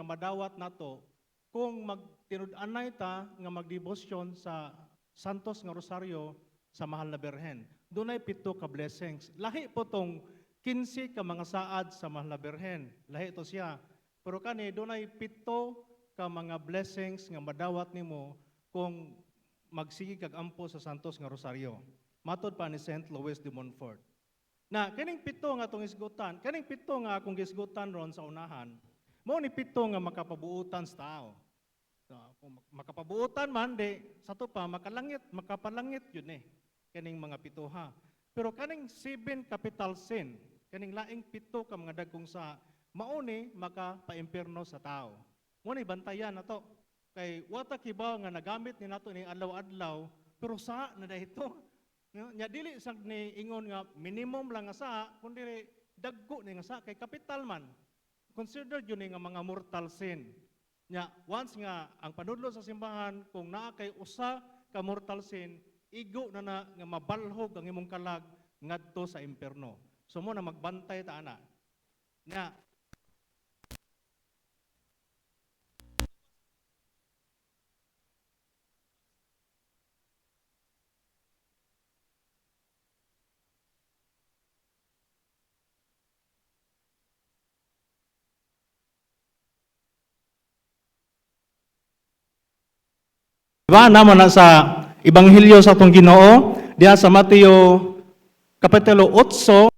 madawat nato kung magtinud-anay ta nga magdebosyon sa Santos nga Rosario sa Mahal na Birhen. Dunay 7 ka blessings. Lahi po tong 15 ka mga saad sa Mahal na Birhen. Lahi to siya. Pero kani dunay 7 ka mga blessings nga madawat nimo kung magsigi kag ampo sa Santos nga Rosario. Matod pa ni St. Louis de Montfort. Na kaning 7 nga tong isgutan, kaning 7 nga akong gisgutan ron sa unahan, mao ni 7 nga makapabuutan sa tao. So, kung makapabuutan man di sa to pa makapalangit yun kaning mga 7 ha. Pero kaning 7 capital sin, kaning laing 7 ka mga dagkong sa mao ni makapaimperno sa tao. Mao ni bantayan nato. Kay wata kibaw nga nagamit ni nato ni adlaw-adlaw pero sa na dahito. Nya dili sa ni ingon nga minimum lang nga sa kundi dagko ni nga sa kay capital man. Consider yun nga mga mortal sin. Nya once nga ang panudlo sa simbahan kung naa kay usa ka mortal sin, igo na nga mabalhog ang imong kalag ngadto sa impierno. So mo na magbantay ta ana. Nya diba naman na sa Ebanghelyo sa atong Ginoo diha sa Mateo kapitulo 8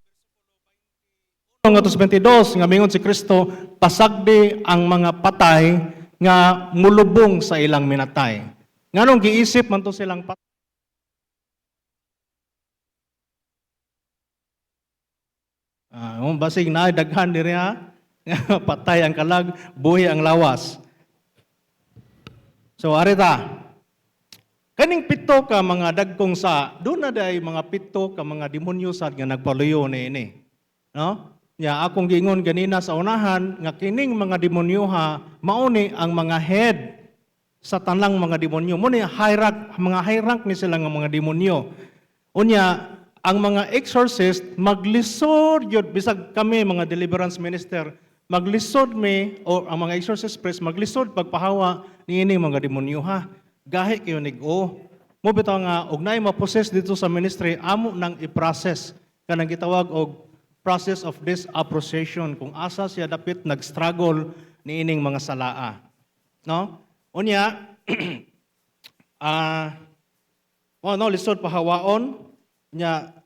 22 nga mingon si Kristo pasagdi ang mga patay nga mulubong sa ilang minatay. Nganong giisip man to silang patay? Basig na daghan diri ha. Patay ang kalag, buhi ang lawas. So arita. Kaning 7 ka mga dagkong sa, doon na day mga 7 ka mga demonyo sad nga nagpaluyo ini. No? Ya akong giingon ganina sa unahan nga kining mga demonyo ha mauni ang mga head sa tanang mga demonyo. Muni mga high rank ni sila nga mga demonyo. Unya ang mga exorcist maglisod yun bisag kami mga deliverance minister maglisod mi o ang mga exorcist priest maglisod pagpahawa niini mga demonyo ha. Gahi kayo nig-o. Mo bitaw nga og naay ma-possess dito sa ministry amo nang i-process kanang gitawag og process of disapprobation kung asa siya dapit nag-struggle niining mga salaa. No? Unya lisod pahawaon nya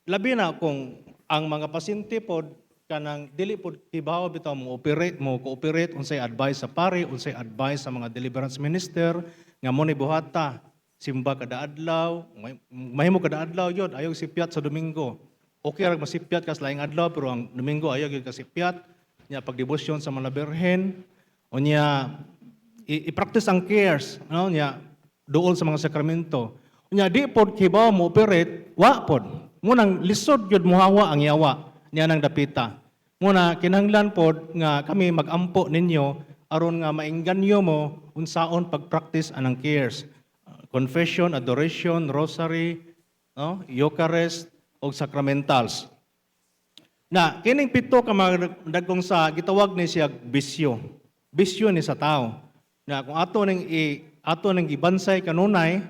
labi na kung ang mga pasyente pod kanang dili pod kibaw bitaw mo cooperate unsay advice sa pare, unsay advice sa mga deliverance minister nga mo ni buhata simba kada adlaw, mahimo kada adlaw yun, ayaw sipyat sa Domingo. Okay ra masipyat kas laing adlaw pero ang Domingo ayaw gyud kasipyat. Nya pagdebosyon sa mga Birhen, unya i-practice ang cares, no? Nya duol sa mga sakramento. Unya di pod kibaw mo operate, wa pod. Munang lisod gyud muhawa ang yawa niya nang dapita. Muna kinahanglan pod nga kami magampo ninyo aron nga maingganyo mo unsaon pag-practice anang cares. Confession, adoration, rosary, no? Eucharist o sacramentals. Na kining 7 ka mga dagkong sa gitawag ni siya bisyo. Bisyo ni sa tao. Na kung ato ning gibansay kanunay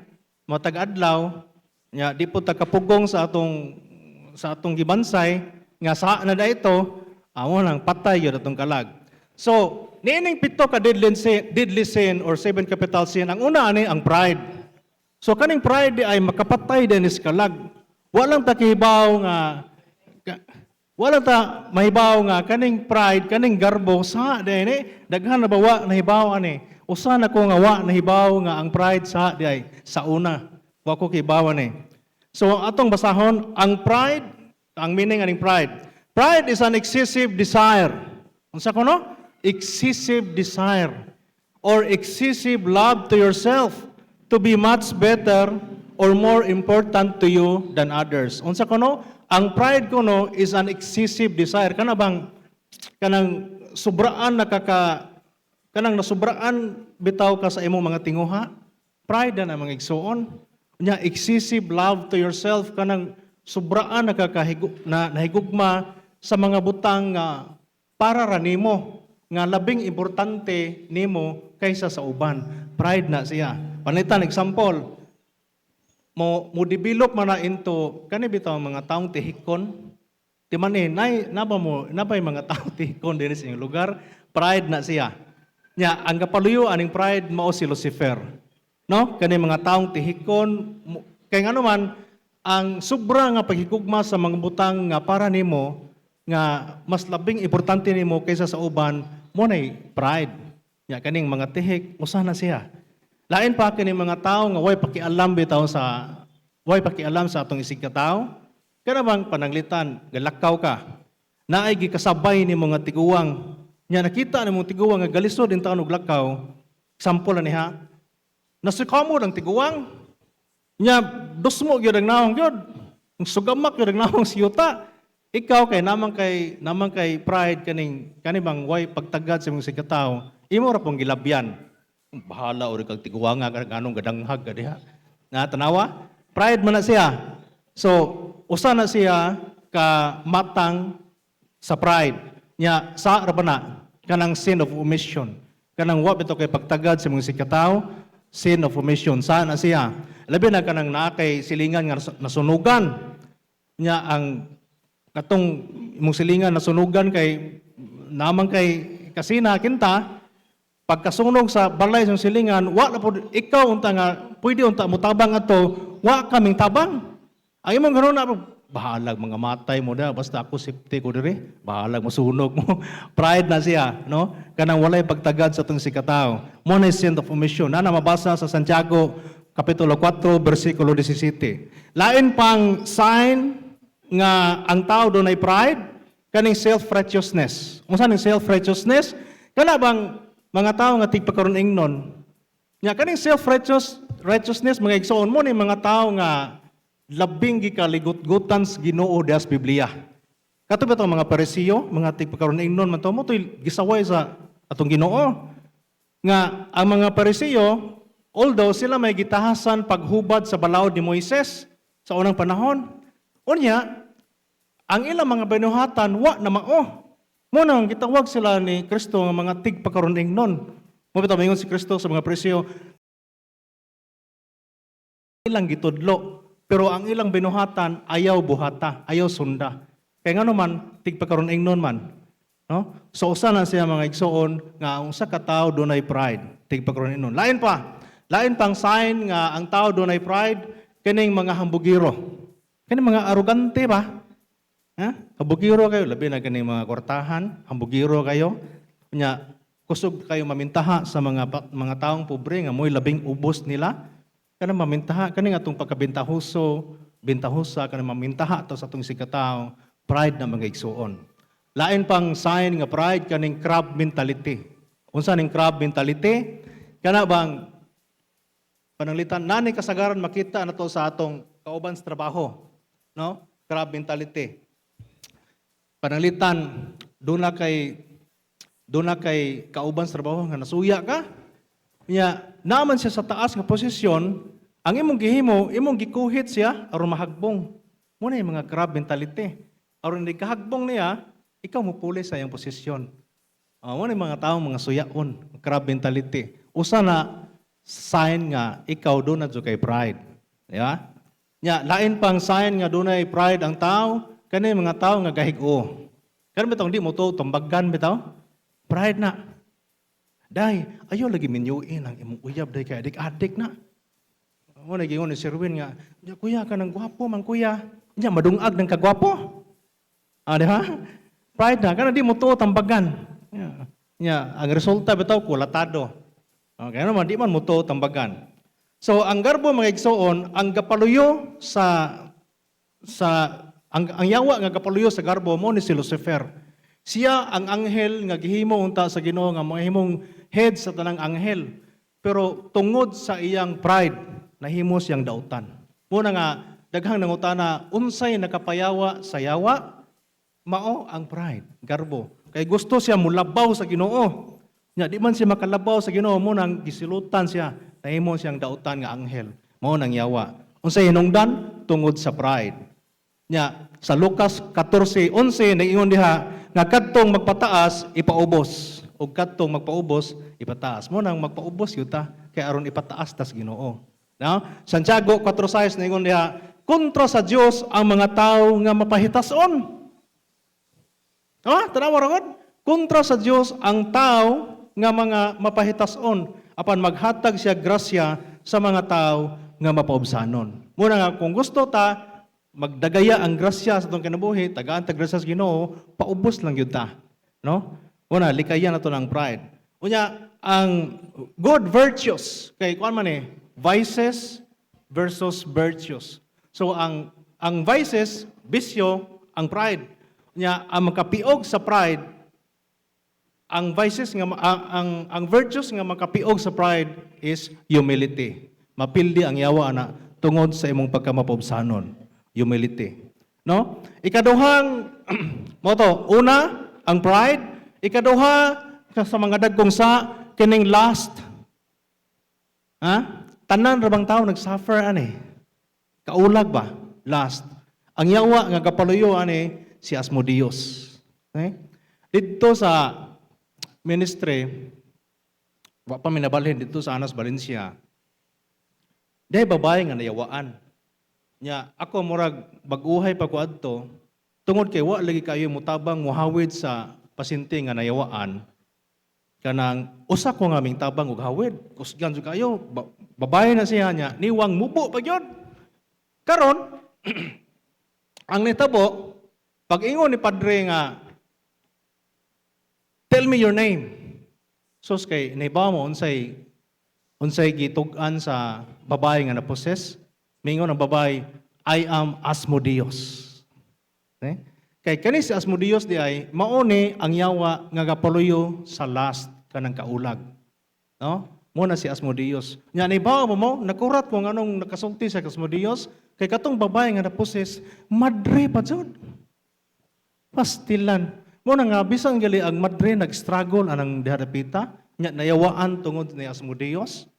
matag adlaw nya di po takapugong sa atong gibansay nga sa na dayto amo nang patay gyud atong kalag. So niining 7 ka deadly sin or 7 capital sin ang una ani ang pride. So kaning pride ay makapatay din is kalag. Walang mahibaw nga kaning pride, kaning garbo sa din daghan na bawa nahibaw ani. Usa na ko nga wa nahibaw nga ang pride sa di sa una. Wa ko kibaw ani. So atong basahon ang pride, ang meaning aning pride. Pride is an excessive desire. Unsa kuno? Excessive desire or excessive love to yourself to be much better or more important to you than others. Unsa kuno? Ang pride kuno is an excessive desire. Kana bang kanang sobraan kanang nasubraan bitaw ka sa imong mga tinguha? Pride na mga igsuon. Nya excessive love to yourself kanang sobraan nahigugma sa mga butang nga para ra nimo nga labing importante nimo kaysa sa uban. Pride na siya. Panitan example, mo develop man na into kani bitaw mga taong tihikon. Ti man nabay mga taong tihikon dinhi sa inyong lugar, pride na siya. Nya ang kapaluyo aning pride mao si Lucifer. No? Kani mga taong tihikon kay ngano man ang sobra nga paghigugma sa mga butang nga para nimo nga mas labing importante nimo kaysa sa uban mo nay pride. Nya kaning mga tihik usa na siya. Lain pa kini mga tao nga way pakialam sa atong isig ka tao. Kana bang pananglitan galakaw ka. Naay gikasabay ni mga tiguwang. Nya nakita nimo tiguwang nga galisod in taon og lakaw. Example ani ha. Nasukamo ang tiguwang. Nya dusmo gyud ang naong gyud. Sugamak gyud ang naong siyuta. Ikaw kay namang kay pride kani bang way pagtagad sa imong isig ka tao. Imo ra pong gilabyan. Bahala ori kag tiguwanga kanong gadanghag diha. Na tanawa? Pride man na siya. So, usa na siya ka matang sa pride. Nya sa ra ba na kanang sin of omission. Kanang wa bitaw kay pagtagad sa mga sikataw, sin of omission. Sa na siya. Labi na kanang naa kay silingan nga nasunugan. Nya ang katong imong silingan nasunugan kay namang kay kasina kinta pagkasunog sa balay sa silingan, wa na po, ikaw unta nga, pwede unta mo tabang ato, wa kaming tabang. Ang imong gano'n na, bahalag mga matay mo na, basta ako safety ko diri, bahalag masunog mo. Pride na siya, no? Kanang walay pagtagad sa itong sikataw. Mo na sin of omission. Na mabasa sa Santiago, Kapitulo 4, versikulo 17. Lain pang sign nga ang tao doon ay pride, kaning self-righteousness. Kung saan yung self-righteousness? Kana bang mga tao nga tigpakaroon ingnon. Nya kaning self-righteousness mga igsoon mo ni mga tao nga labing gikaligut-gutan sa Ginoo das Biblia. Kato ba mga Parisiyo, mga tigpakaroon ingnon man to mo toy gisaway sa atong Ginoo. Nga ang mga Parisiyo, although sila may gitahasan paghubad sa balaod ni Moises sa unang panahon, unya ang ilang mga binuhatan wa na mao. Muna, gitawag sila ni Kristo ng mga tigpakaroning nun. Mabitaw mayon si Kristo sa mga presyo, ilang gitudlo, pero ang ilang binuhatan, ayaw buhata, ayaw sunda. Kaya nga naman, tigpakaroning nun man. No? So, usa na siya mga igsoon, nga ang usa ka tao doon ay pride, tigpakaroning nun. Lain pang sign nga ang tao doon ay pride, kining mga hambugiro. Kining mga arugante ba? Hambugiro kayo, labi na ganing mga kortahan, hambugiro kayo. Nya kusog kayo mamintaha sa mga taong pobre nga mo'y labing ubos nila. Kanang mamintaha, kaning atong bintahusa, kanang mamintaha to sa atong sikataw, pride na mga igsuon. Lain pang sign nga pride, kaning crab mentality. Unsa ning crab mentality? Kana bang pananglitan, nani kasagaran makita na to sa atong kauban sa trabaho. No? Crab mentality. Pananglitan, doon na kay kauban sa trabaho nga nasuya ka. Nya naman siya sa taas nga posisyon, ang imong gihimo, imong gikuhit siya aron mahagbong. Muna yung mga crab mentality. Aron hindi kahagbong niya, ikaw mo puli sa iyang posisyon. Muna yung mga taong mga suyaon, crab mentality. Usa na sign nga ikaw doon na kay pride. Diba? Nya lain pang sign nga doon ay pride ang tao, kani mga tao nga gahig-o. Kani bitaw di mo to tumbagan bitaw? Pride na. Day, ayo lagi minyuin ang imong uyab day kay adik-adik na. Mo nagingon ni Sherwin nga, kuya ka nang gwapo man kuya. Nya madungag ng kagwapo. Di ba? Pride na kana di mo to tambagan. Nya ang resulta bitaw kulatado. Okay naman di man mo to tambagan. So ang garbo mga igsoon, ang gapaluyo ang yawa nga kapaluyo sa garbo mo ni si Lucifer. Siya ang anghel nga gihimo unta sa Ginoo nga mahimong head sa tanang anghel. Pero tungod sa iyang pride, nahimo siyang dautan. Muna nga daghang nangutana unsay nakapayawa sa yawa? Mao ang pride, garbo. Kay gusto siya mulabaw sa Ginoo. Nya di man siya makalabaw sa Ginoo mo nang gisilutan siya, nahimo siyang dautan nga anghel. Mao nang yawa. Unsay hinungdan? Tungod sa pride. Nya sa Lucas 14:11 naingon diha nga kadtong magpataas ipaubos. ug kadtong magpaubos ipataas mo nang magpaubos yuta kay aron ipataas tas Ginoo. No? Santiago 4:6 ningon diha, kontra sa Dios ang mga tawo nga mapahitason. Tanawa ra gud. Kontra sa Dios ang tao nga mga mapahitason apan maghatag siya grasya sa mga tao nga mapaubsanon. Muna nga kung gusto ta magdagaya ang grasya sa atong kinabuhi, tagaan ta grasya sa Ginoo, paubos lang gyud ta. No? Una, likayan nato ng pride. Unya, ang good virtues kay kuan man vices versus virtues. So ang vices, bisyo, ang pride. Unya, ang makapiog sa pride, ang vices nga ang virtues nga makapiog sa pride is humility. Mapildi ang yawa ana tungod sa imong pagkamapobsanon. Humility. No? Ikaduhang moto, una, ang pride. Ikaduha, sa mga dagkong sa kining lust. Tanan ra bang tao nagsuffer ani? Kaulag ba? Lust. Ang yawa nga kapaluyo ani si Asmodeus. Okay? Dito sa ministry, wa pa minabalhin dito sa Anas Valencia. Dahil babae nga nayawaan. Nya ako murag baguhay pa ko adto tungod kay wa lagi kayo mutabang muhawid sa pasyente nga nayawaan. Kanang usa ko nga ming tabang og hawid. Kusgan jud kayo babae na siya nya niwang mubo pa gyud. Karon ang nitabo pag ingon ni padre nga tell me your name. Sus kay nahibaw mo unsay gitug-an sa babae nga naposes. Mingon ang babae, I am Asmodeus. Okay? Kay kani si Asmodeus di ay mauni ang yawa nga gapaluyo sa last kanang kaulag. No? Muna si Asmodeus. Nya nahibaw mo nakurat kung anong nakasulti sa Asmodeus kay katong babae nga naposes madre pa jud. Pastilan. Muna nga bisan gali ang madre nag-struggle anang dihadapita nya nayawaan tungod ni Asmodeus.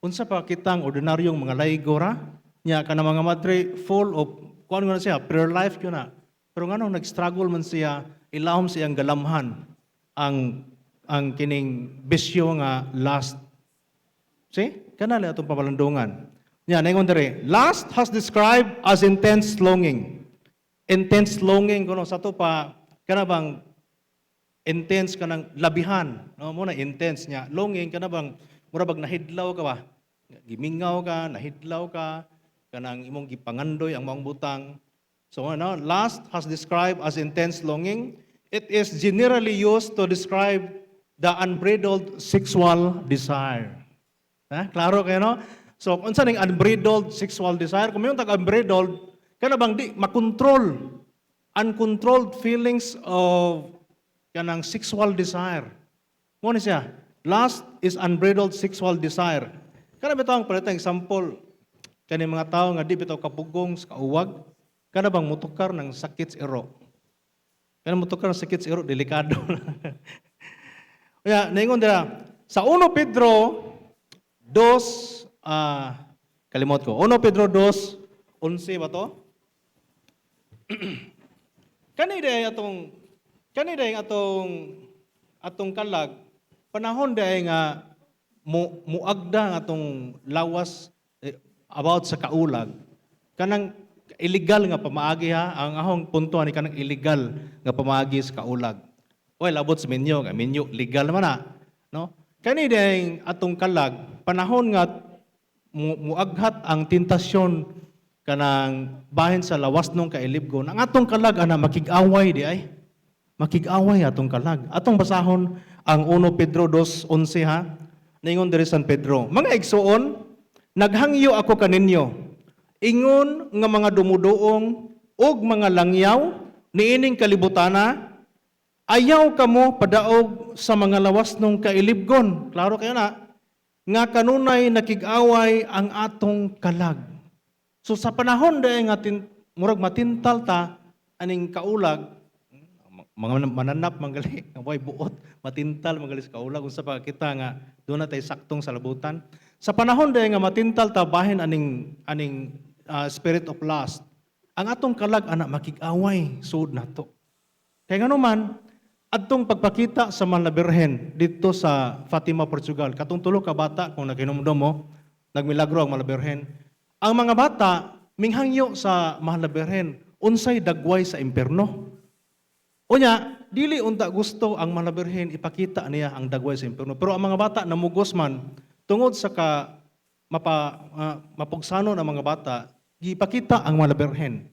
Unsa pa kitang ordinaryong mga laygora nya kana mga madre full of kuan nga siya prayer life yun na. Pero nganong nag-struggle man siya ilahom siyang galamhan ang kining bisyo nga lust. See? Kanali atong pamalandungan. Nya naingon dere, lust has described as intense longing. Intense longing kuno sa to pa kana bang intense kanang labihan, no mo na intense nya. Longing kana bang mura bag nahidlaw ka ba? Gimingaw ka, nahidlaw ka, kanang imong gipangandoy ang maong butang. So lust has described as intense longing. It is generally used to describe the unbridled sexual desire. Klaro kayo, no? So, kung saan yung unbridled sexual desire, kung may yung tag-unbridled, kaya bang di makontrol, uncontrolled feelings of kanang sexual desire. Muna siya, lust is unbridled sexual desire. Kaya ba ito ang palitang example, kani mga tao nga di bitaw kapugong sa kauwag, kana bang mutukar ng sakit sa iro. Kana mutukar ng sakit sa iro, delikado. Kaya, naingon dira, sa 1 Pedro 2, kalimot ko, 1 Pedro 2, 11 ba to? Kanina yung atong kalag, panahon dahil nga muagda ang atong lawas about sa kaulag. Kanang illegal nga pamaagi ha, ang ahong puntuan ni kanang illegal nga pamaagi sa kaulag. Well, abot sa minyo legal naman na, no? Kani dahil atong kalag, panahon nga muaghat ang tentasyon kanang bahin sa lawas nung kailibgon, ang atong kalag ana makig-away di ay. Makig-away atong kalag. Atong basahon ang 1 Pedro 2:11 ha. Ningon diri San Pedro, mga igsuon, naghangyo ako kaninyo. Ingon nga mga dumuduong ug mga langyaw niining kalibutana, ayaw kamo padaog sa mga lawas nung kailibgon. Klaro kayo na, nga kanunay nakig-away ang atong kalag. So sa panahon dahil nga murag matintal ta aning kaulag, mga mananap manggali, way buot, matintal manggali sa kaulag, unsa pa kita nga doon na tayo saktong sa labutan. Sa panahon dahil nga matintal ta bahin aning spirit of lust, ang atong kalag anak makig-away sud nato. Kaya nga naman, Adtong pagpakita sa Mahal na Birhen dito sa Fatima, Portugal. Katong tulo ka bata, kung nakinomdom mo, nagmilagro ang Mahal na Birhen. Ang mga bata, minghangyo sa Mahal na Birhen, unsay dagway sa impyerno. Unya, dili unta gusto ang Mahal na Birhen ipakita niya ang dagway sa impyerno. Pero ang mga bata namugos man, tungod sa mapugsano ng mga bata, ipakita ang Mahal na Birhen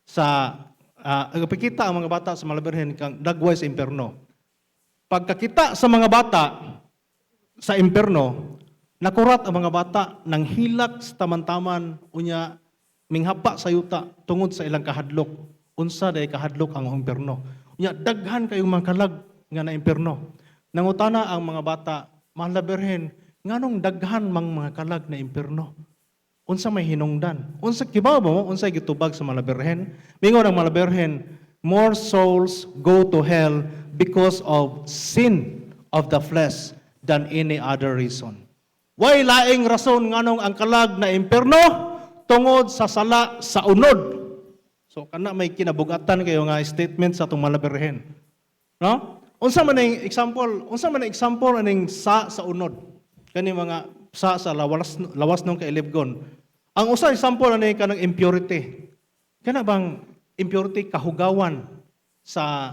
sa ipakita ang mga bata sa Mahal na Birhen kang dagway sa impyerno. Pagkakita sa mga bata sa impyerno, nakurat ang mga bata ng hilak sa taman-taman unya minghapa sa yuta tungod sa ilang kahadlok. Unsa day kahadlok ang impyerno. Unya daghan kayong mga kalag nga na impyerno. Nangutana ang mga bata, Mahal na Birhen, nganong daghan mang mga kalag na impyerno? Unsa may hinungdan? Unsa kibaw mo? Unsa gitubag sa Mahal na Birhen? Mingon ang Mahal na Birhen, more souls go to hell because of sin of the flesh than any other reason. Way laing rason nganong ang kalag na impyerno tungod sa sala sa unod. So kana may kinabugatan kayo nga statement sa atong Mahal na Birhen. No? Unsa man ang example aning sa unod? Kani mga sa lawas nung kailibgon. Ang usa example ani kanang impurity. Kana bang impurity kahugawan sa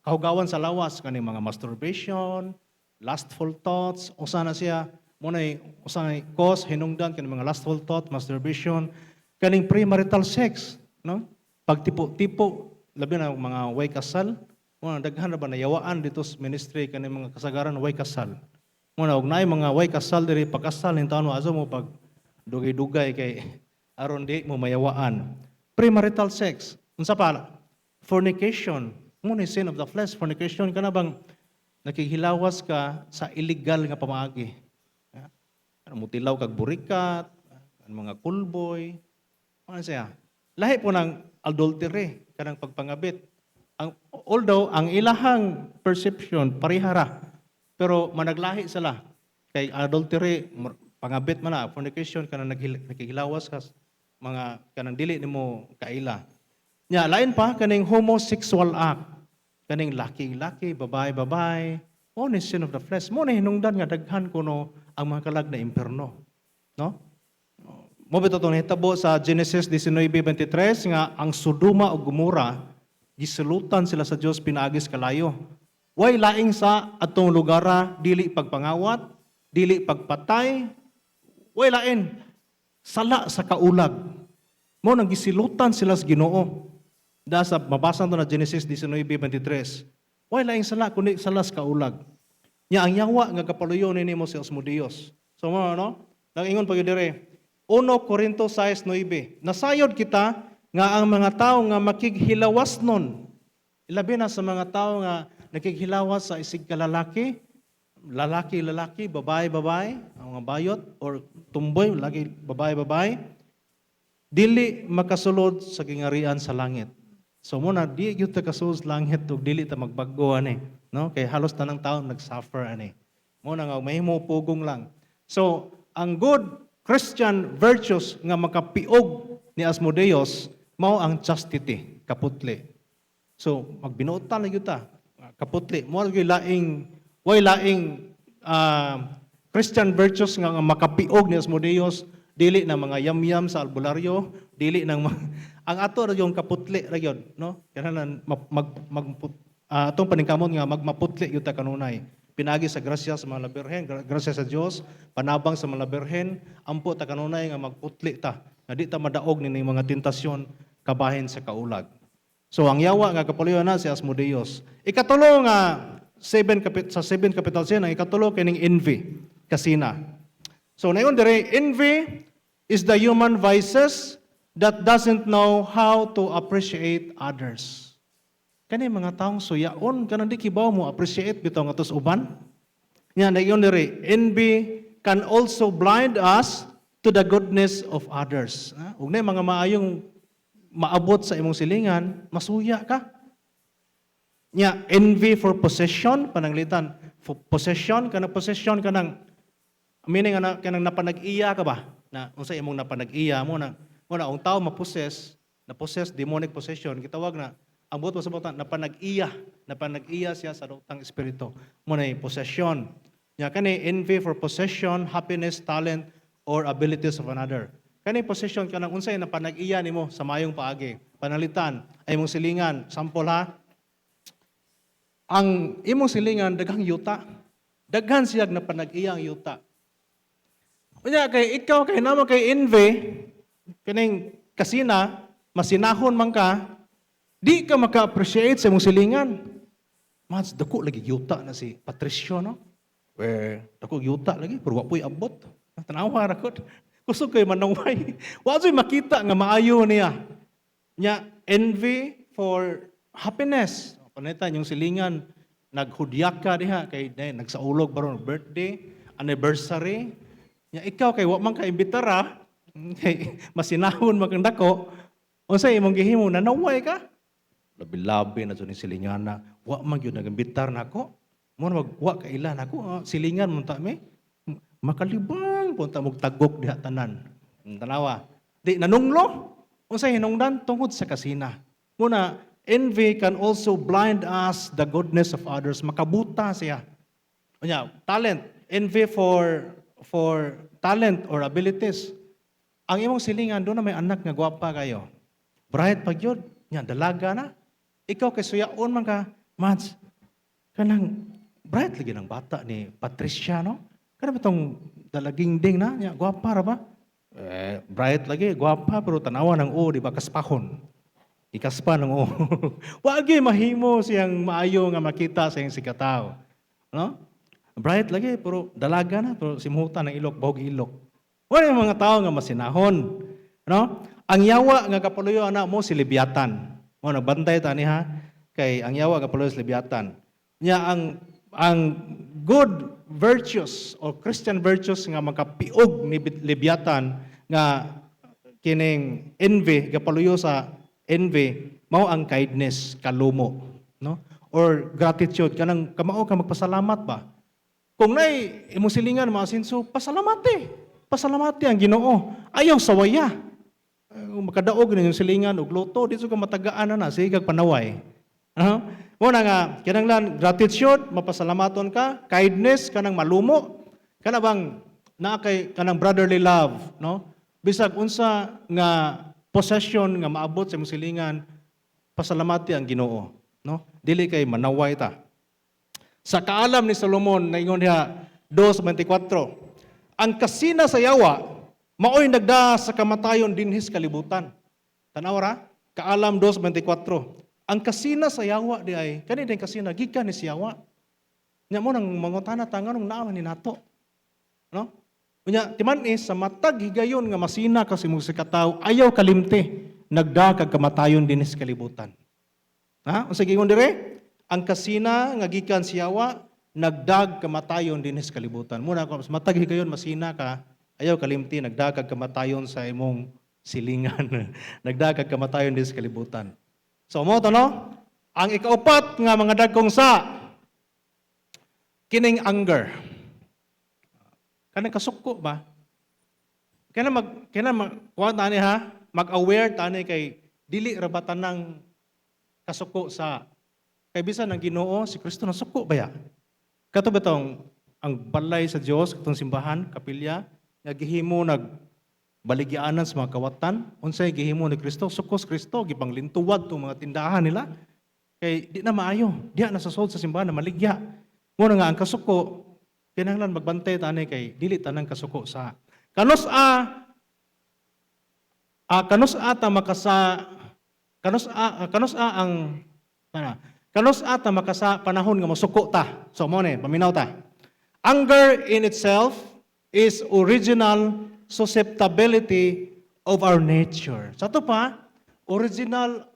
kahugawan sa lawas kani mga masturbation, lustful thoughts, usa na siya munay usay cause hinungdan kani mga lustful thought, masturbation, kaning premarital sex, no? Pagtipo-tipo labi na mga way kasal, mo daghan na ba nayawaan dito sa ministry kani mga kasagaran way kasal. Muna, og naay mga way kasal diri pagkasal ning taon mo aso mo pag dugay-dugay kay aron di mo mayawaan. Premarital sex, unsa pa? Fornication, muna sin of the flesh. Fornication kana bang nakihilawas ka sa illegal nga pamaagi. Mutilaw kag burikat, mga kulboy, ano siya? Lahi po ng adultery, kanang pagpangabit. Although ang ilahang perception parihara, pero managlahi sila kay adultery, pangabit man na, fornication kanang naghihilawas ka mga kanang dili nimo kaila. Nya lain pa kaning homosexual act, kaning laki-laki, babae-babae, mo ni sin of the flesh, mo ni hinungdan nga daghan kuno ang mga kalag na impyerno, no? Mo bitaw tong hitabo sa Genesis 19:23 nga ang Sodoma ug Gomora gisulutan sila sa Dios pinaagis kalayo. Way laing sa atong lugara, dili pagpangawat, dili pagpatay, way lain, sala sa kaulag. Mo nang gisilutan sila sa Ginoo. Da sa mabasa to na Genesis 19:23. Way laing sala kundi sala sa kaulag. Nya ang yawa nga kapaluyon nimo si Asmodeus. So mo no? Nag-ingon pa gyud dire. 1 Corinto 6:9. Nasayod kita nga ang mga tawo nga makighilawas nun. Ilabi na sa mga tawo nga nakikhilawas sa isig kalalaki, lalaki, babae, ang mga bayot, or tumboy, lagi, babae, dili makasulod sa gingarian sa langit. So muna, di yun ta kasulod sa langit, ug dili ta magbago, ani. No? Kaya halos tanang taon nag-suffer, ani. Muna nga, may pugong lang. So, ang good Christian virtues nga makapiog ni Asmodeus, mao ang chastity, kaputli. So, magbinuotan na yun ta. Kaputli. Mo way laing Christian virtues nga makapiog ni Asmodeus, dili na mga yam-yam sa albularyo, dili nang ang ato ra yung kaputli ra gyud, no? Kananan atong paningkamon nga magmaputli gyud ta kanunay. Pinagi sa grasya sa mga Birhen, grasya sa Dios, panabang sa mga Birhen, ampo ta kanunay nga magputli ta. Nga di ta madaog ni mga tentasyon kabahin sa kaulag. So ang yawa nga kapaluyon na si Asmodeus. Ikatulo nga sa 7 capital sin, ang ikatulo kining envy, kasina. So nayon dire, envy is the human vices that doesn't know how to appreciate others. Kani mga taong suyaon kanang di kibaw mo appreciate bitaw nga tos uban. Nya nayon dire, envy can also blind us to the goodness of others. Ug nay mga maayong maabot sa imong silingan, masuya ka. Nya, envy for possession, pananglitan, for possession, kanang, meaning kanang napanag-iya ka ba? Na, unsa imong napanag-iya mo na, ang tao na possess demonic possession, gitawag na ang buot masabutan napanag-iya siya sa utang espiritu. Mo na possession. Nya kani envy for possession, happiness, talent or abilities of another. Kani possession kanang unsay napanag-iya nimo sa mayong paagi. Panalitan ay imong silingan, sample ha. Ang imong silingan daghang yuta. Daghan siya napanag-iya ang yuta. Unya kay ikaw kay namo kay envy kaning kasina, masinahon man ka, di ka maka-appreciate sa imong silingan. Mas dako lagi yuta na si Patricio, no? Dako yuta lagi, pero wa po'y abot. Tanawa ra ko. Gusto ko'y manaway. Wa so'y makita nga maayo niya. Nya, envy for happiness. Panitan yung silingan, naghudyak ka diha, kay nagsaulog baron birthday, anniversary. Nya, ikaw kay wa man ka imbitara, kay masinahon man kang dako, unsay imong gihimo, nanaway ka? Labi-labi na ni silingan na, wa man gyud nag-imbitar nako. Mo na wa ka ilan ako, silingan mo ta mi. Makalibang punta mog tagok diha tanan. Tanawa. Di nanunglo. Unsay hinungdan tungod sa kasina. Muna envy can also blind us the goodness of others. Makabuta siya. Unya, talent, envy for talent or abilities. Ang imong silingan doon na may anak nga gwapa kayo. Bright pag yun. Nya, dalaga na. Ikaw kay suyaon man ka, Mads, kanang bright lagi ng bata ni Patricia, no? Kana ba itong dalaging ding na? Nya, gwapa ra ba? Bright lagi, gwapa, pero tanawa ng o, di ba, kaspahon. Ikaspa ng o. Wagi mahimo siyang maayo nga makita sa iyong sikataw. No? Bright lagi, pero dalaga na, pero simuhutan ng ilok, bahog ilok. Wala yung mga tao nga masinahon. No? Ang yawa nga kapaluyo anak mo si Leviathan. Mo nagbantay tani ha kay ang yawa nga kapaluyo si Leviathan. Nya ang good virtues or Christian virtues nga makapiog ni Leviathan nga kining envy kapaluyo sa envy mao ang kindness, kalumo, no? Or gratitude kanang kamao ka magpasalamat ba? Kung nay imong silingan maasinso, pasalamati. Pasalamati ang Ginoo. Ayaw sawaya. Makadaog na yung silingan og luto, dito ka matagaan na sige kag panaway. Muna nga, kinanglan gratitude, mapasalamaton ka, kindness, kanang malumo, kana bang naakay kanang brotherly love, no? Bisag unsa nga possession nga maabot sa imong silingan, pasalamati ang Ginoo, no? Dili kay manaway ta. Sa kaalam ni Solomon, naingon diha 2:24, ang kasina sa yawa maoy nagda sa kamatayon dinhis kalibutan. Tanaw ra? Kaalam 2:24. Ang kasina sa yawa di ay kani din kasina gikan ni yawa. Nya mo nang mangutana ta nganong naa ni nato. No? Unya timan-is sa matag higayon nga masina kasi mo sa katawo ayaw kalimte nagda kag kamatayon dinhis kalibutan. Ha? Unsa gingon dire? Ang kasina nga gikan si yawa nagdag kamatayon dinhis kalibutan. Muna ko matag higayon masina ka ayaw kalimti, nagdagag kamatayon sa imong silingan. Nagdagag kamatayon din sa kalibutan. So, mo to, no? Ang ikaupat nga mga dagkong sa kining anger. Kanang kasuko ba? Kuha tani ha? Mag-aware tani kay dili rabatan ng kasuko sa kay bisan ng Ginoo, si Kristo nasuko ba ya? Kato ba tong ang balay sa Dios, katong simbahan, kapilya, nga gihimo nagbaligyanan sa mga kawatan, unsay gihimo ni Kristo, sukos Kristo, gipanglintuwad tong mga tindahan nila. Kay di na maayo, diha na sa sold sa simbahan na maligya. Muna nga ang kasuko, kinahanglan magbantay tani kay dili tanang kasuko sa kanus ta makasa panahon nga mosuko ta. So mo ni paminaw ta. Anger in itself is original susceptibility of our nature. Sa ito pa, original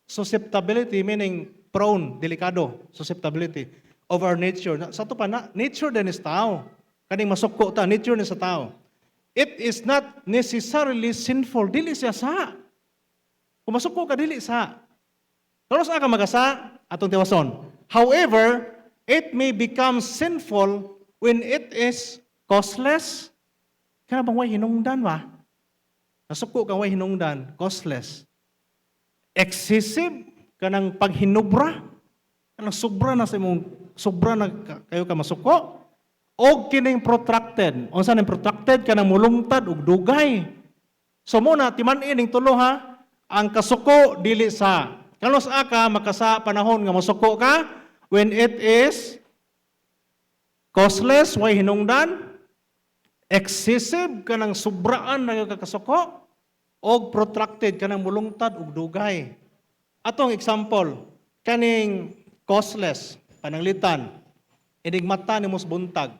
susceptibility meaning prone, delikado, susceptibility of our nature. Sa ito pa, nature din is tao. Kaning masuko ta, nature ni sa tao. It is not necessarily sinful. Dili siya sa. Kung masuko ka, dili sa. Pero sa ka magasa, atong tiwason. However, it may become sinful when it is costless. Kaya bang way hinungdan ba? Nasuko ka way hinungdan, costless. Excessive, kanang paghinubra, kanang sobra na sa imong sobra na kayo ka masuko, o kining protracted. Unsa ning protracted kanang mulungtad ug dugay. So muna timan-in ning tulo ha, ang kasuko dili sa kanos ka makasa panahon nga masuko ka when it is causeless, way hinungdan, excessive kanang sobraan na yung kakasuko, o protracted kanang mulungtad ug dugay. Atong example, kaning causeless, pananglitan, inig mata ni mos buntag.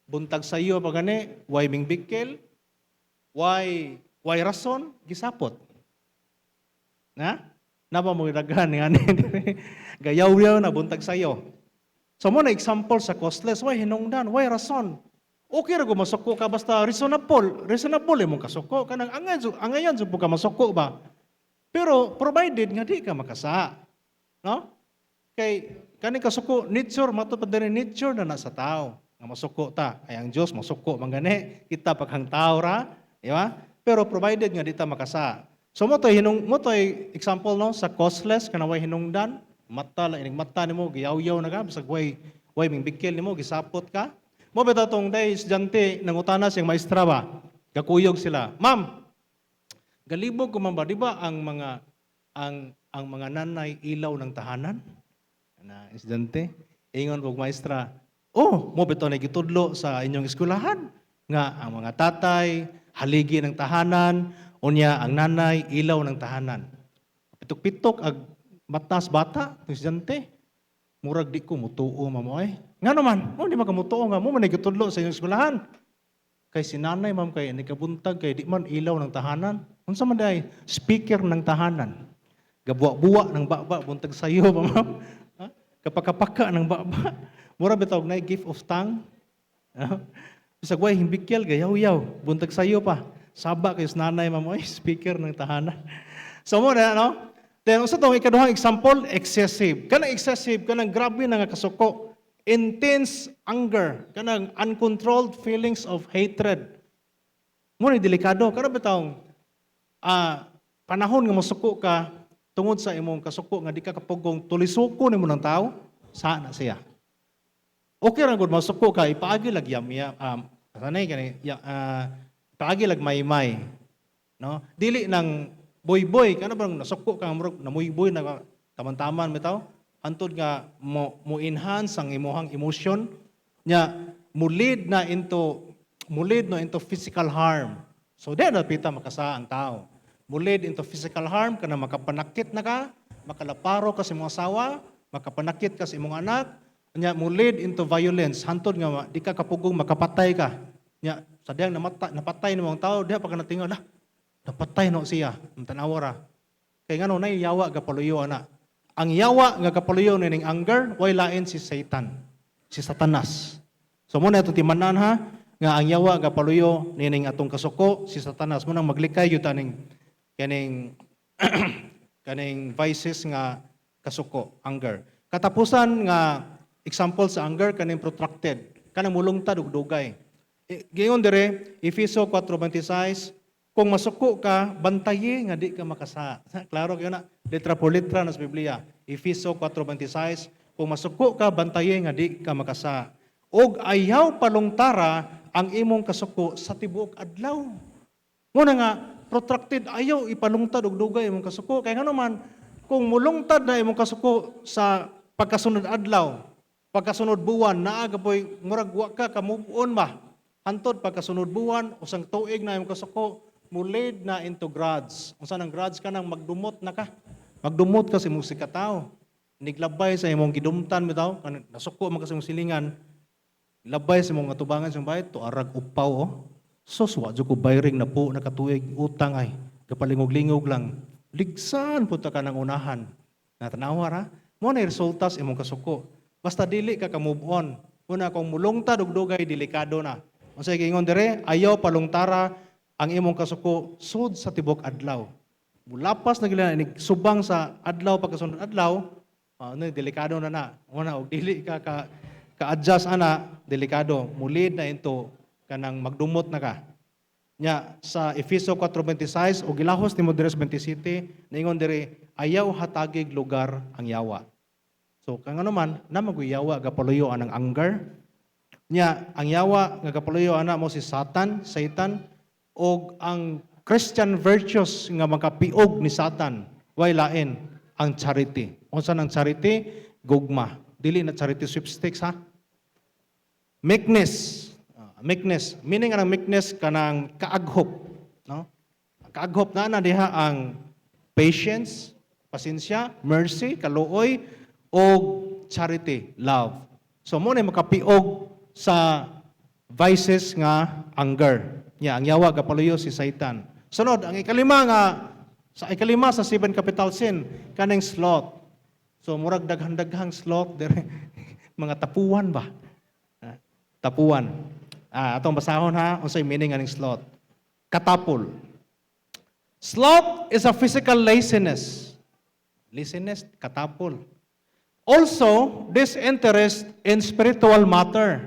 Buntag sa iyo pa gani, why mingbikil, why rason, gisapot. Na? Napa mo daghan nga ni gayaw-yaw na buntag sa iyo. So mo na example sa causeless, why hinungdan, why rason. Okay ra go masuko ka basta reasonable imong kasuko kanang angayan jud ka masuko ba. Pero provided nga di ka makasa. No? Kay kani kasuko nature matud pa diri nature na sa tao nga masuko ta. Ay ang Dios masuko man gani kita paghang tao ra, di ba? Pero provided nga di ta makasa. So mo toy example no sa causeless kana way hinungdan, mata la ining mata nimo giyaw-yaw na ka bisag way mingbikil nimo gisapot ka. Mo beta tong day estudyante nangutana siyang maestra ba, gakuyog sila. Ma'am, galibog ko man ba di ba ang mga nanay ilaw ng tahanan? Na estudyante, ingon og maestra, oh, mo bitaw na gitudlo sa inyong eskwelahan nga ang mga tatay haligi ng tahanan, unya ang nanay ilaw ng tahanan. Pitok-pitok ag matas bata, estudyante. Murag di ko mutuo mamoy. Nga naman, mo di makamutuo nga mo man nagitudlo sa inyong eskwelahan. Kay si nanay ma'am kay nikabuntag kay di man ilaw ng tahanan. Unsa man day speaker ng tahanan. Gabuwa-buwa ng baba buntag sayo ba ma'am? Ha? Kapaka-paka ng baba. Mura bitaw na gift of tongue. Bisag way himbikil gayaw-yaw buntag sayo pa. Saba kay nanay ma'am oy speaker ng tahanan. So mo na no? Then, usa tong ikaduhang example, excessive. Kanang excessive, kanang grabe na nga kasuko. Intense anger, kanang uncontrolled feelings of hatred. Muna delikado, kanang bitawng panahon nga masuko ka tungod sa imong kasuko nga di ka kapugong tulisuko nimo ng tao, saan na siya. Okay ra gud masuko ka, ipaagi lag sanay kani ipaagi lag may-may. No? Dili nang boy-boy, kana bang nasuko ka murag namuy-boy na kamantaman bitaw antod nga mo enhance ang imong emotion nya mo lead no into physical harm. So then pita makasa ang tao. Mo lead into physical harm kana makapanakit na ka, makalaparo ka sa imong asawa, makapanakit ka sa imong anak, nya mo lead into violence hantod nga di ka kapugong makapatay ka. Nya sadyang napatay nimong tao diha pa ka natingal napatay no siya, ang tanawa ra. Kaya nga no, na yawa kapaluyo ana. Ang yawa nga kapaluyo ning anger, way lain si Satan, si Satanas. So muna ito timanan ha, nga ang yawa kapaluyo ning atong kasuko, si Satanas. Munang maglikay yun kaning vices nga kasuko, anger. Katapusan nga example sa anger, kaning protracted, kanang mulungtad ug dugay. Gingon dire, Efeso 4:26, kung masuko ka, bantaye nga di ka makasa. Klaro kayo na, letra por letra na sa Biblia. Efeso 4:26, kung masuko ka, bantaye nga di ka makasa. Og ayaw palungtara ang imong kasuko sa tibuok adlaw. Muna nga, protracted, ayaw ipalungtad og dugay imong kasuko. Kaya nga naman, kung mulungtad na imong kasuko sa pagkasunod adlaw, pagkasunod buwan, naaga po'y murag wa ka move on ba? Hantod pagkasunod buwan, usang tuig na imong kasuko, mulid na into grudge. Kung saan ang grudge ka nang magdumot na ka. Magdumot ka sa imong sikataw. Niglabay sa imong gidumtan bitaw, nasuko man ka sa imong silingan. Labay sa imong atubangan sa imong bayad, tuarag upaw oh. Sus, wa jud ko bayring na po nakatuig utang ay. Kapalingog-lingog lang. Ligsan punta ka ng unahan. Natanawa ra? Mo na resulta sa imong kasuko. Basta dili ka move on. Una kung mulungtad og dugay delikado na. Unsay gingon dire, ayaw palungtara ang imong kasuko sud sa tibok adlaw. Mulapas na gila ni subang sa adlaw pagkasunod adlaw, delikado na. Una og dili ka adjust ana, delikado. Mulid na into kanang magdumot na ka. Nya sa Efeso 4:26 og gilahos ni Modres 27, ningon dire ayaw hatagig lugar ang yawa. So kang ano man na magyawa gapaluyo anang anger. Nya ang yawa nga gapaluyo ana mo si Satan, og ang Christian virtues nga makapiog ni Satan way lain ang charity. Unsa ang charity? Gugma. Dili na charity sweepstakes ha. Meekness. Meekness. Meaning ang meekness kanang kaaghop, no? Kaaghop na diha ang patience, pasensya, mercy, kaluoy, o charity, love. So mo na makapiog sa vices nga anger. Nya ang yawa gapaluyo si Satan. Sunod, ang ikalima sa 7 capital sin kaning sloth. So murag daghang sloth dire mga tapuan ba? Tapuan. Atong basahon ha, unsay meaning aning sloth? Katapol. Sloth is a physical laziness. Laziness, katapol. Also, disinterest in spiritual matter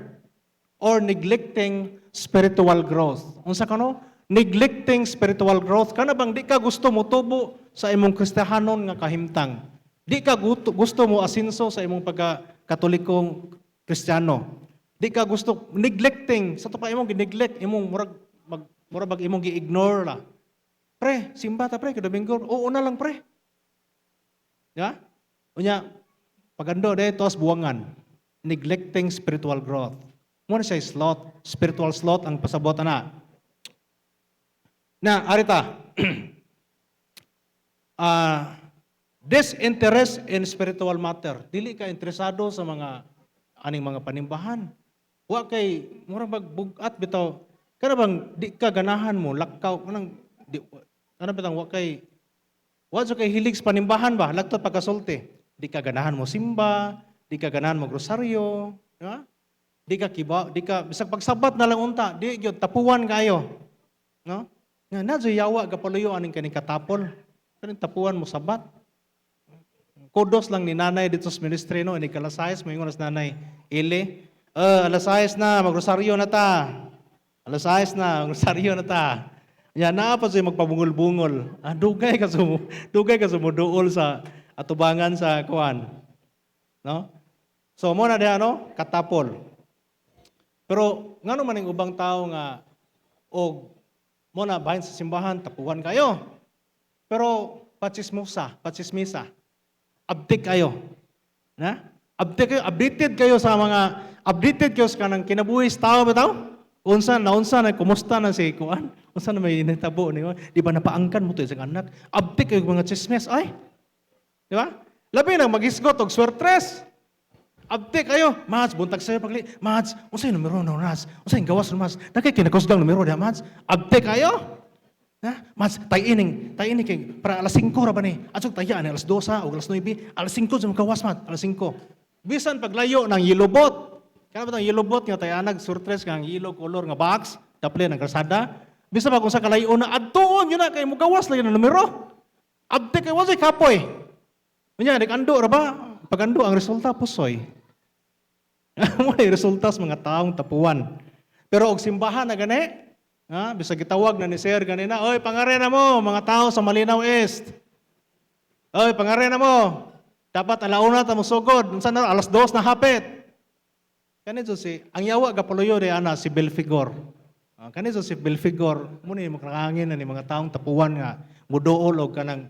or neglecting spiritual growth. Unsa kano? Neglecting spiritual growth. Kana bang di ka gusto mo tubo sa imong Kristiyahanon nga kahimtang? Di ka gusto mo asinso sa imong pagka-Katolikong Kristiyano? Di ka gusto neglecting sa to pa imong gineglect imong murag imong gi-ignore la. Pre, simba ta pre kada Domingo. Oo na lang pre. Ya? Unya pagando day tos buwangan. Neglecting spiritual growth. Mo na siya sloth, spiritual sloth ang pasabot na. Na arita. Disinterest in spiritual matter. Dili ka interesado sa mga aning mga panimbahan. Wa kay murag magbugat bitaw. Kana bang di ka ganahan mo lakaw kanang ano bitang wa so kay hilig sa panimbahan ba lagtot pagkasulti. Di ka ganahan mo simba, di ka ganahan mo grosaryo, ha? Di ka bisag pagsabat na lang unta, di gyud tapuan kayo. No? Nga nadyo yawa gapaluyo aning kaning katapol. Kaning tapuan mo sabat. Kudos lang ni nanay dito sa ministry no, ini kalasayas mo ingon nanay Ili. Alas 6 na, magrosaryo na ta. Alas 6 na, magrosaryo na ta. Yan na pa siya magpabungol-bungol. Dugay ka sumuduol sa atubangan sa kuan. No? So mo na diha no, katapol. Pero ngano man ang ubang tao nga og mo na bahin sa simbahan tapuan kayo. Pero patsismisa. Abdik kayo. Na? Updated kayo sa kanang kinabuhi sa tao ba tao? Unsa na kumusta na si kuan? Unsa na may natabo ni di ba napaangkan mo to sa anak? Update kayo mga chismes ay. Di ba? Labi na magisgot og swertres. Update kayo. Mats buntag sayo pagli. Mats, unsay numero no Mats? Unsay gawas no Mats? Nakay kinakusgang numero dia Mats. Update kayo. Na, Mats, tayo ini kay para alas 5 ra ba ni? Atsog taya ni alas 2 o alas 9, alas 5 sa kawas Mats, alas 5. Bisan paglayo ng yelobot. Kana ba tong yelobot nga tayanag surtres kang yellow color nga box, daple ng kalsada. Bisan pa kung sa kalayo na adtuon yun na kay mugawas lang yung numero. Abte kay wasay kapoy. Unya nagando ra ba? Pagando ang resulta pusoy. Mo ay resulta sa mga taong tapuan. Pero og simbahan na gani, bisag gitawag na ni Sir ganina, oy pangare na mo mga tao sa Malinaw East. Oy pangare na mo. Dapat alauna ta mo sugod, unsa na alas 2 na hapit. Kanito ang yawa gapaluyo di ana si Belfigor. Kanito si Belfigor, muna yung makakangin na ni mga taong tapuan nga, mudool o kanang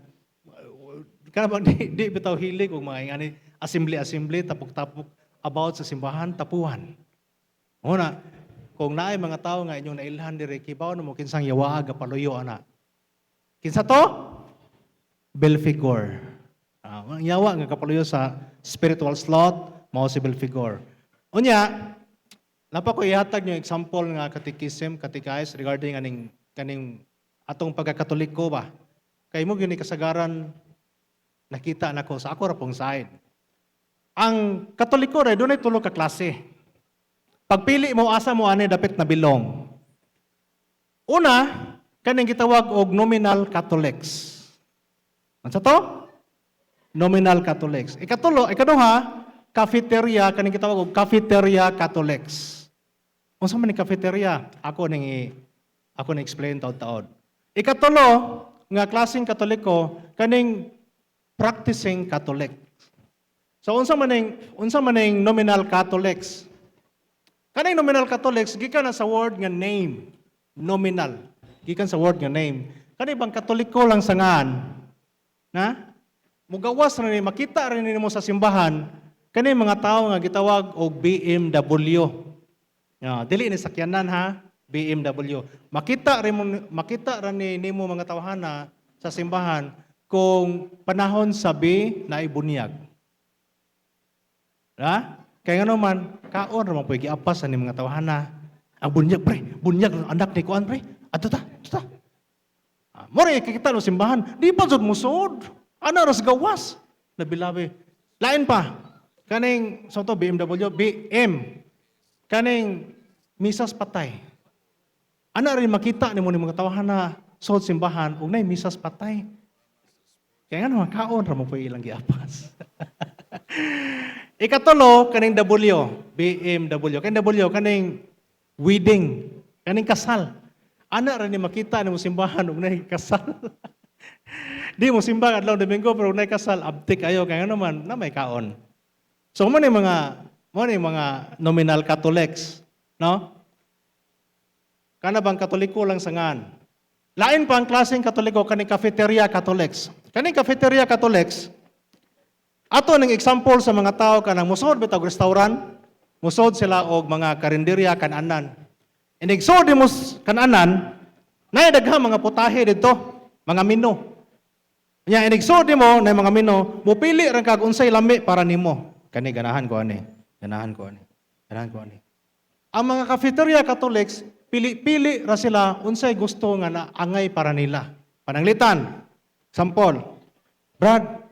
di bitaw hilig o mga ingani, assembly, tapok-tapok about sa simbahan, tapuan. Una, kung naay mga tao nga inyong nailhan dire, kibaw na mo kinsang yawa gapaluyo ana. Kinsa to? Belfigor. Ang yawa nga kapaluyo sa spiritual sloth, mao si Belfigor. Unya, napa ko ihatag yung example nga katikais regarding kaning atong pagkakatoliko ba. Kay mo gyud ni kasagaran nakita nako sa ako ra pong side. Ang Katoliko ray dunay tulo ka klase. Pagpili mo asa mo ani dapit na bilong. Una, kaning gitawag og nominal Catholics. Unsa to? Nominal Catholics. Ikaduha, cafeteria kaning gitawag og cafeteria Catholics. Unsa man ni cafeteria? Ako ning explain taud-taud. Ikatulo nga klaseng Katoliko kaning practicing Catholic. So unsa man ning nominal Catholics? Kaning nominal Catholics gikan na sa word nga name, nominal. Gikan sa word nga name. Kani bang Katoliko lang sa ngan? Na? Mugawas na ni makita rin nimo sa simbahan kani mga tao nga gitawag og BMW. Dili ni sakyanan ha, BMW. Makita rin nimo mga tawhana sa simbahan kung panahon sabi na ibunyag. Ha? Kaya nga naman, kaon ramang pwede apas ani mga tawhana. Ang bunyag pre, bunyag anak ni kuan pre. Ato ta. More kikita no simbahan, di pa jud musod. Ana ras gawas. Labi-labi. Lain pa. Kaning sa to BMW, BM. Kaning misas patay. Ana rin makita nimo ni mga tawhana sa simbahan ug nay misas patay. Kaya nga naman kaon ramang pwede ilang giapas. Ikatulo, kaning W, BMW. Kaning W, kaning wedding, kaning kasal. Ana rin ni makita ni mo simbahan ug nay kasal. Di mo simba adlaw Domingo pero nay kasal abtik ayo kaya naman na may kaon. So mo ni mga nominal Catholics, no? Kana bang Katoliko lang sa ngan. Lain pa ang klaseng Katoliko kaning cafeteria Catholics. Kaning cafeteria Catholics, ato ning example sa mga tao kanang musod bitag restaurant, musod sila og mga karinderya kananan. Inig-sod mo kananan, nay daghang mga putahe didto, mga menu. Nya inig-sod mo na mga menu, mupili ra kag unsay lami para nimo. Kani ganahan ko ani. Ang mga cafeteria Catholics, pili-pili ra sila unsay gusto nga naangay para nila. Pananglitan. Example, Brad,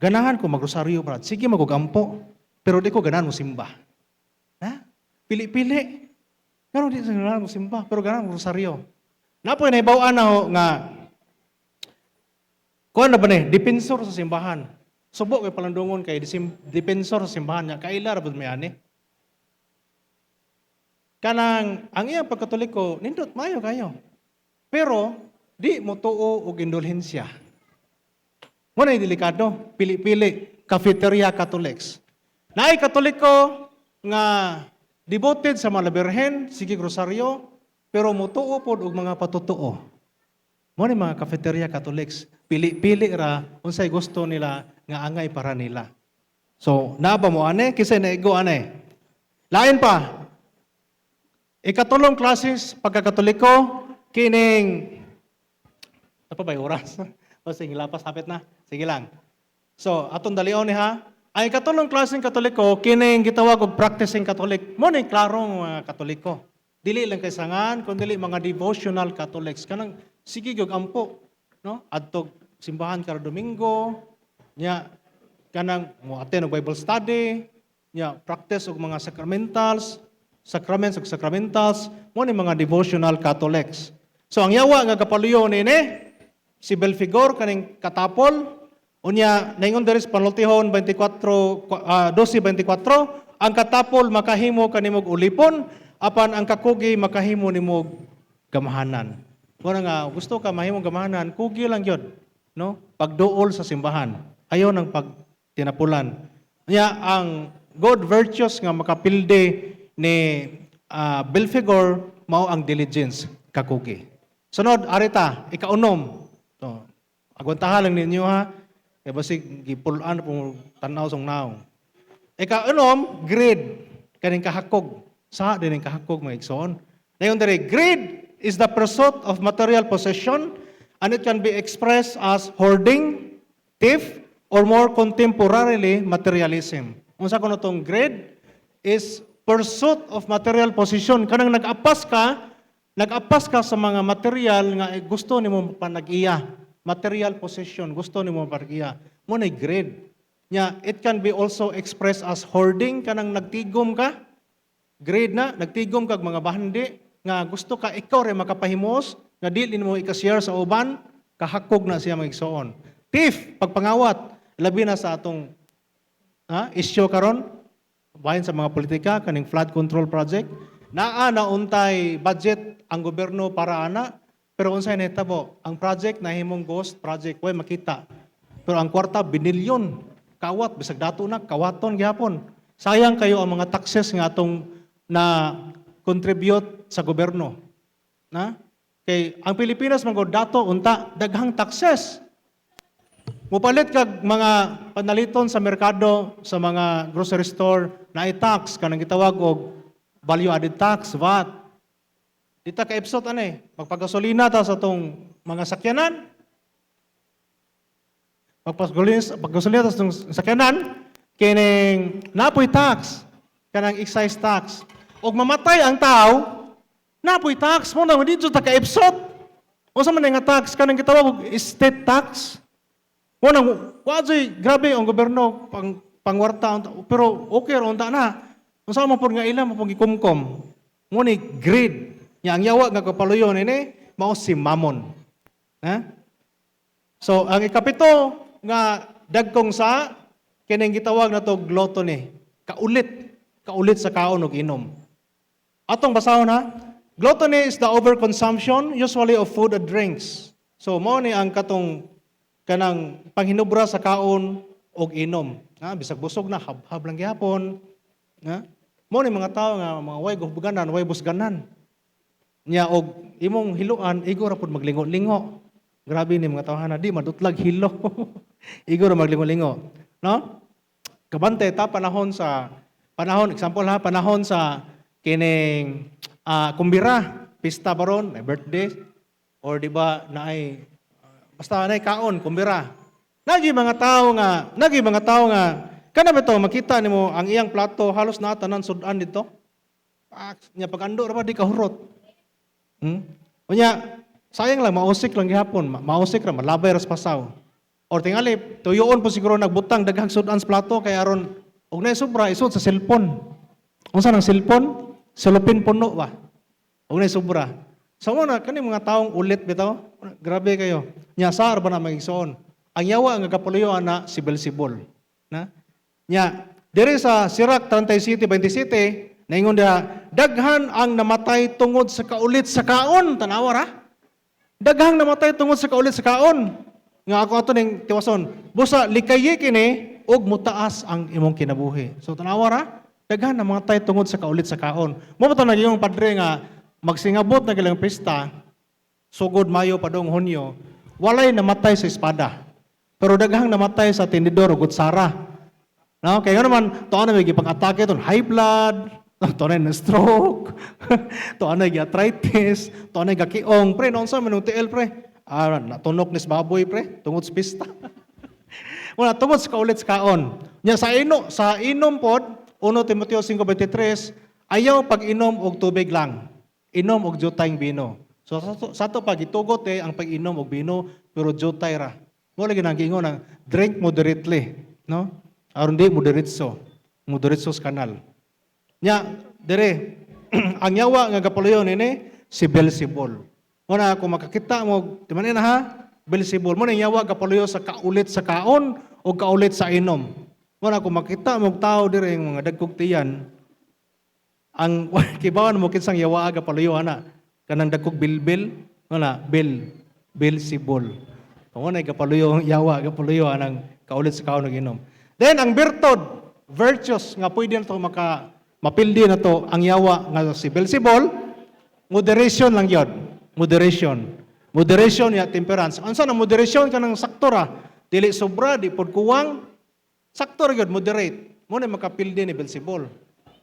ganahan ko magrosaryo, Brad. Sige magugampo, pero di ko ganahan mo simba. Ha? Pili-pili. Pero di ko ganahan mo simba, pero ganahan mo rosaryo. Napoy na ibawaan na ho nga, kung ano ba ni, dipensor sa simbahan. Subok kay palandungon kay dipensor sa simbahan niya. Kaila rabod may ani. Kanang, ang iyang pagkatoliko, nindot mayo kayo. Pero, di mo tuo og indulhensya. Muna yung delikado, pili-pili, cafeteria Catholics. Naay Katoliko nga devoted sa mga Birhen, sige rosaryo, pero mutuo po og mga patutuo. Muna yung mga cafeteria Catholics, pili-pili ra, unsay gusto nila nga angay para nila. So, naaba mo ane, kisay naigo ane. Lain pa, ikatulong klases pagkakatoliko, kining, ano pa ba yung oras? O sige, lapas, hapit na. Sige lang. So, atong dalion ni ha. Ang ikatulong klaseng Katoliko, kining gitawag og practicing Catholic. Mo ni klarong mga Katoliko. Dili lang kay sangan, kundi mga devotional Catholics. Kanang sige gyud ampo, no? Adtog simbahan kada Domingo, nya kanang mo attend og Bible study, nya practice og mga sacraments ug sacramentals, mo ni mga devotional Catholics. So ang yawa nga kapaluyo ni si Belfigor kaning katapol unya naingon diri sa panultihon 12:24 ang katapol makahimo kanimog ulipon apan ang kakugi makahimo nimog gamahanan. Mura nga gusto ka mahimong gamahanan, kugi lang yun, no? Pagduol sa simbahan. Ayaw ng pagtinapulan. Unya ang good virtues nga makapilde ni Belfigor mao ang diligence kakugi. Sunod arita ikaunom. So, agwantahan lang ninyo ha. Kaya basig gipulan po tanaw song naong. Ikaunom, greed. Kaning kahakog. Sa din ang kahakog mga igsoon. Dayon diri, greed is the pursuit of material possession and it can be expressed as hoarding, theft, or more contemporarily, materialism. Unsa kuno tong greed is pursuit of material possession. Kanang nag-apas ka sa mga material nga gusto nimo panag-iya. Material possession, gusto nimo panag-iya. Mo na greed. Nya, it can be also expressed as hoarding, kanang nagtigom ka. Greed na, nagtigom kag mga bahandi nga gusto ka ikaw rin makapahimos nga dili nimo ikashare sa uban, kahakog na siya magigsoon. Thief, pagpangawat, labi na sa atong issue karon bahin sa mga politika kaning flood control project. Naa na untay budget ang gobyerno para ana, pero unsay nahitabo, ang project nahimong ghost project, way makita. Pero ang kwarta, binilyon. Kawat, bisag dato na, kawaton gihapon. Sayang kayo ang mga taxes nga atong na contribute sa gobyerno. Na? Kay ang Pilipinas man dato unta daghang taxes. Mupalit kag mga panaliton sa merkado sa mga grocery store na i-tax kanang gitawag og value added tax, VAT. Dita ka ipsot ani, magpagasolina ta sa tong mga sakyanan. Paggasolina ta sa tong sakyanan, kining napoy tax, kanang excise tax. Og mamatay ang tao, napoy tax mo na dito ta ka ipsot. Unsa man nga tax kanang gitawag og estate tax? Unang, wajoy, grabe ang gobyerno pangwarta, pero okay ron ta na. Kung saan mo po nga ilan mo pong gikumkom, ngunit greed, niya ang yawa nga kapaluyon ini, mao si Mammon. Ha? So, ang ikapito nga dagkong sa, kining gitawag na to gluttony, kaulit sa kaon ug inom. Atong basahon ha, gluttony is the overconsumption, usually of food and drinks. So, mao ni ang katong kanang panghinubra sa kaon og inom. Bisag busog na, hab lang gihapon. Mo ni mga tao nga mga way guhbuganan, way busganan. Nya og imong hiluan, igo ra pud maglingo-lingo. Grabe ni mga tawhana, di madutlag hilo. Igo ra maglingo-lingo, no? Kabante ta panahon, example ha, panahon sa kining kumbira, pista baron, may birthday or di ba naay basta na kaon, kumbira. Nagi mga tao nga, kana ba ito, makita nimo ang iyang plato, halos na tanan sudan dito. Nya pag-ando ra ba, di kahurot. Unya, sayang lang, mausik lang gihapon, mausik ra, malabay ras pasaw. Or tingali, tuyoon po siguro nagbutang daghang sudan sa plato, kaya aron, og na sobra, isod sa cellphone. Unsa ng cellphone? Salupin puno ba? Og na sobra. Sa una, kani mga taong ulit bitaw, grabe kayo. Nya saar ba na magigsoon? Ang yawa nga kapuloy na si Beelzebul. Na? Nya, diri sa Sirach 37:27, naingon dia, daghan ang namatay tungod sa kaulit sa kaon. Tanawa ra? Daghang namatay tungod sa kaulit sa kaon. Nga ako ato ning tiwason, busa likayi kini ug mutaas ang imong kinabuhi. So tanawa ra? Daghan namatay tungod sa kaulit sa kaon. Mo ba na yung padre nga magsingabot na gilang pista, sugod Mayo padong Hunyo, walay namatay sa espada. Pero daghang namatay sa tinidor o gutsara. No? Kaya nga naman, to ano may gipang-atake, to high blood, to ano yung stroke, to ano yung arthritis, to ano yung gakiong. Pre, noon sa manong TL, pre. Natunok nis baboy, pre, tungod sa pista. Wala, tungod sa kaulit sa kaon. Nya sa inom pod, 1 Timoteo 5:23, ayaw pag-inom og tubig lang. Inom og jutay bino. So sa to pag itugot ang pag-inom og bino pero jutay ra. Mo lagi nang giingon ang drink moderately, no? Aron di moderatso sa kanal. Nya dire ang yawa nga gapuloyon ini si Beelzebul. Mo na kung makakita mo di man na ha, Beelzebul mo na yawa gapuloyo sa kaulit sa kaon o kaulit sa inom. Mo na kung makita mo tao dire mga dagkog tiyan, ang kibawan mo kinsang yawa aga paluyo ana kanang dagkog bilbil wala Beelzebul. Kung ano kapaluyo yawa kapaluyo anang kaulit sa kaon inom. Then ang virtues nga pwede na to mapildi na to ang yawa nga si Beelzebul, moderation lang yun. Moderation ya temperance. Unsa na moderation kanang sakto ra, dili sobra, di pod kuwang. Sakto ra gyud, moderate. Mo na makapildi ni Beelzebul.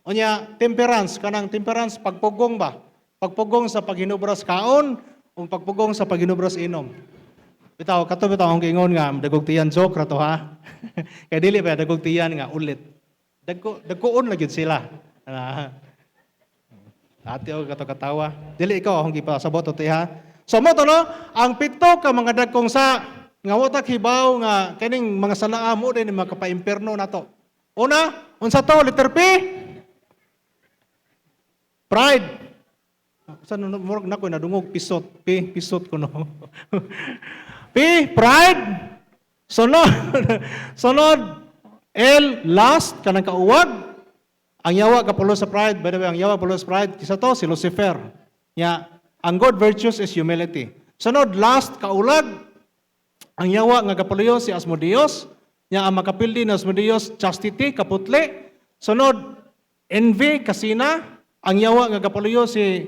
Unya, temperance, kanang temperance, pagpugong ba? Pagpugong sa paghinubras kaon, o pagpugong sa paghinubras inom. Bitaw, bitaw ang kingon nga, dagog tiyan joke ra to ha. Kaya dili pa, dagog tiyan nga, ulit. Dagkoon lang yun sila. Ati o katawa. Dili ikaw, akong gipasabot o ha. So mo to no, ang pito ka mga dagkong sa, nga watak hibaw nga, kaning mga sanaa mo din, mga kapaimpirno na to. Una, unsa to, letter P? Pride. Saan na ko nadungog pisot. Pisot ko no. P, pride. Sunod. L, lust, kanang kauwag. Ang yawa kapulo sa pride, by the way, ang yawa kapulo sa pride, kisa to, si Lucifer. Ang good virtues is humility. Sunod, lust, kaulag. Ang yawa nga gapuloyo si Asmodeus, nya ang makapildi na Asmodeus chastity kaputli. Sunod envy kasina, ang yawa nga gapuloyo si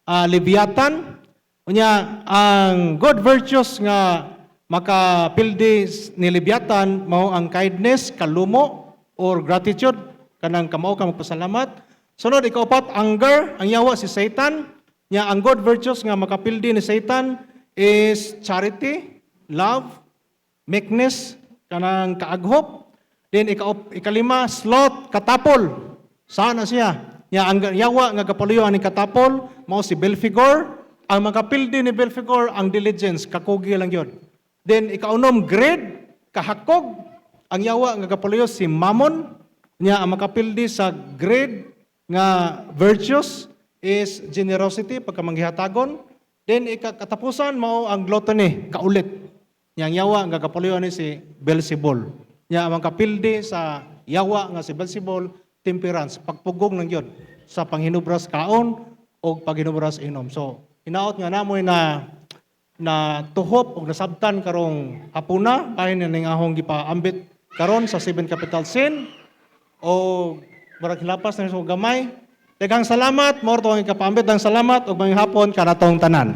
Leviathan. Unya ang good virtues nga makapildi ni Leviathan mao ang kindness, kalumo or gratitude kanang kamao ka magpasalamat. Sunod ikaupat anger, ang yawa si Satan. Nya ang good virtues nga makapildi ni Satan is charity, love, meekness, kanang kaaghop. Then ikalima, sloth, katapol. Sana siya. Nya ang yawa nga kapuloy ani katapol mao si Belphegor. Ang makapildi ni Belphegor ang diligence, kakugi lang yun. Then ikaunom, greed, kahakog. Ang yawa nga kapuloy si Mammon. Nya ang makapildi sa greed nga virtues is generosity, pagkamanghihatagon. Then ikatapusan mao ang gluttony, kaulit. Yang yawa nga kapuloy ni si Beelzebul. Nya ang makapildi sa yawa nga si Beelzebul, temperance, pagpugong lang yun sa panghinubras kaon o paghinubras inom. So, hinaot nga namoy na tuhop o nasabtan karong hapuna, bahin na ning ahong gipaambit karon sa 7 capital sin o barag hilapas na sa gamay. Daghang salamat, more to ang ikapaambit ng salamat ug may hapon kanatong tanan.